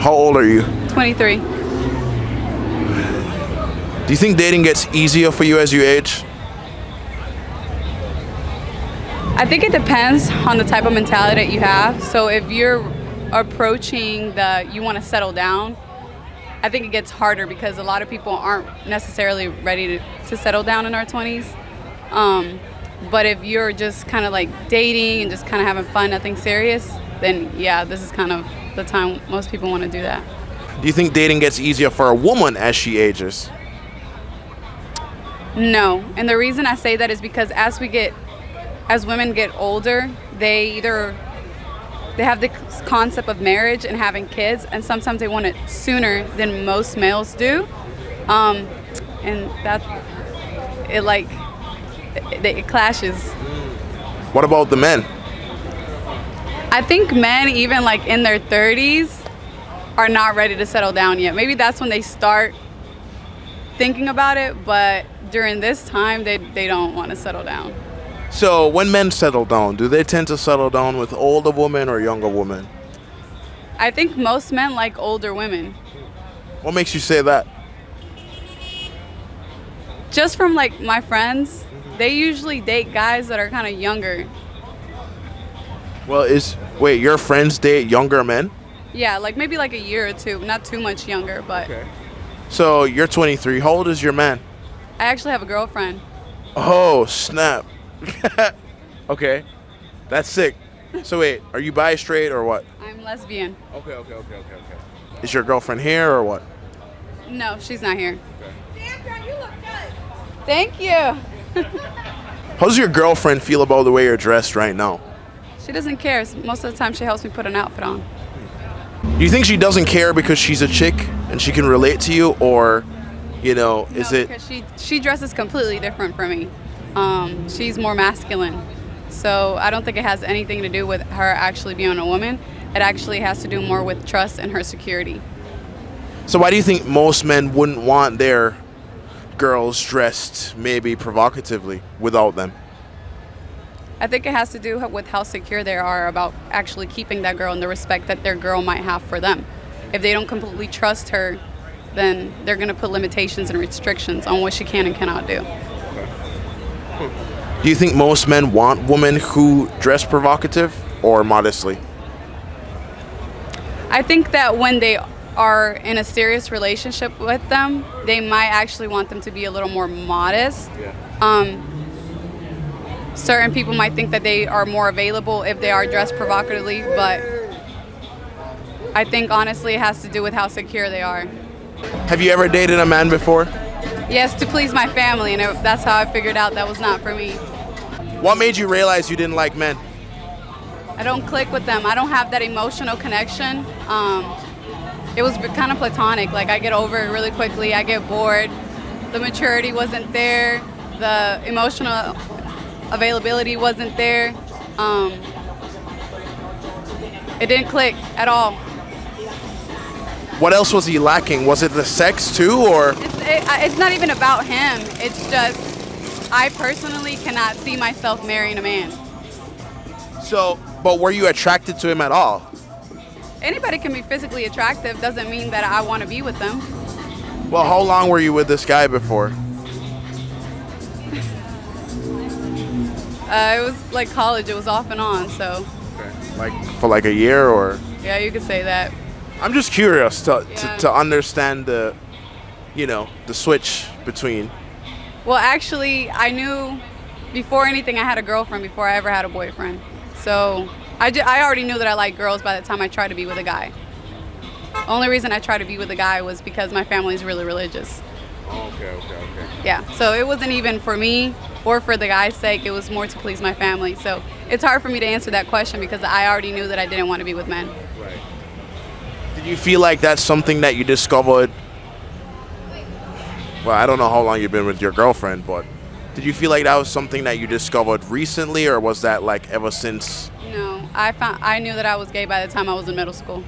How old are you? 23. Do you think dating gets easier for you as you age? I think it depends on the type of mentality that you have. So if you're approaching you want to settle down, I think it gets harder because a lot of people aren't necessarily ready to settle down in our 20s. But if you're just kind of like dating and just kind of having fun, nothing serious, then yeah, this is kind of the time most people want to do that. Do you think dating gets easier for a woman as she ages? No, and the reason I say that is because as women get older, they have the concept of marriage and having kids, and sometimes they want it sooner than most males do, and it clashes. What about the men? I think men, even like in their 30s, are not ready to settle down yet. Maybe that's when they start thinking about it, but during this time, they don't want to settle down. So when men settle down, do they tend to settle down with older women or younger women? I think most men like older women. What makes you say that? Just from like my friends, they usually date guys that are kind of younger. Well, wait, your friends date younger men? Yeah, like maybe like a year or two, not too much younger, but. Okay. So you're 23. How old is your man? I actually have a girlfriend. Oh, snap. Okay. That's sick. So wait, are you bi, straight, or what? I'm lesbian. Okay. Is your girlfriend here or what? No, she's not here. Okay. Sandra, you look good. Thank you. How does your girlfriend feel about the way you're dressed right now? She doesn't care. Most of the time she helps me put an outfit on. Do you think she doesn't care because she's a chick and she can relate to you, or, No, is it? Because she dresses completely different from me. She's more masculine. So I don't think it has anything to do with her actually being a woman. It actually has to do more with trust and her security. So why do you think most men wouldn't want their girls dressed maybe provocatively without them? I think it has to do with how secure they are about actually keeping that girl and the respect that their girl might have for them. If they don't completely trust her, then they're going to put limitations and restrictions on what she can and cannot do. Do you think most men want women who dress provocative or modestly? I think that when they are in a serious relationship with them, they might actually want them to be a little more modest. Yeah. Certain people might think that they are more available if they are dressed provocatively, but I think honestly it has to do with how secure they are. Have you ever dated a man before? Yes, to please my family, and that's how I figured out that was not for me. What made you realize you didn't like men? I don't click with them. I don't have that emotional connection. It was kind of platonic. Like, I get over it really quickly. I get bored. The maturity wasn't there. The emotional availability wasn't there. It didn't click at all. What else was he lacking? Was it the sex too, or? It's not even about him. It's just, I personally cannot see myself marrying a man. So, but were you attracted to him at all? Anybody can be physically attractive, doesn't mean that I want to be with them. Well, how long were you with this guy before? It was like college, it was off and on, so. Okay. Like for like a year, or? Yeah, you could say that. I'm just curious to understand the switch between. Well, actually, I knew before anything I had a girlfriend before I ever had a boyfriend. So I already knew that I liked girls by the time I tried to be with a guy. Only reason I tried to be with a guy was because my family's really religious. Okay. Yeah, so it wasn't even for me or for the guy's sake, it was more to please my family. So it's hard for me to answer that question because I already knew that I didn't want to be with men. Right. Did you feel like that's something that you discovered? Well, I don't know how long you've been with your girlfriend, but did you feel like that was something that you discovered recently, or was that like ever since? No, I knew that I was gay by the time I was in middle school.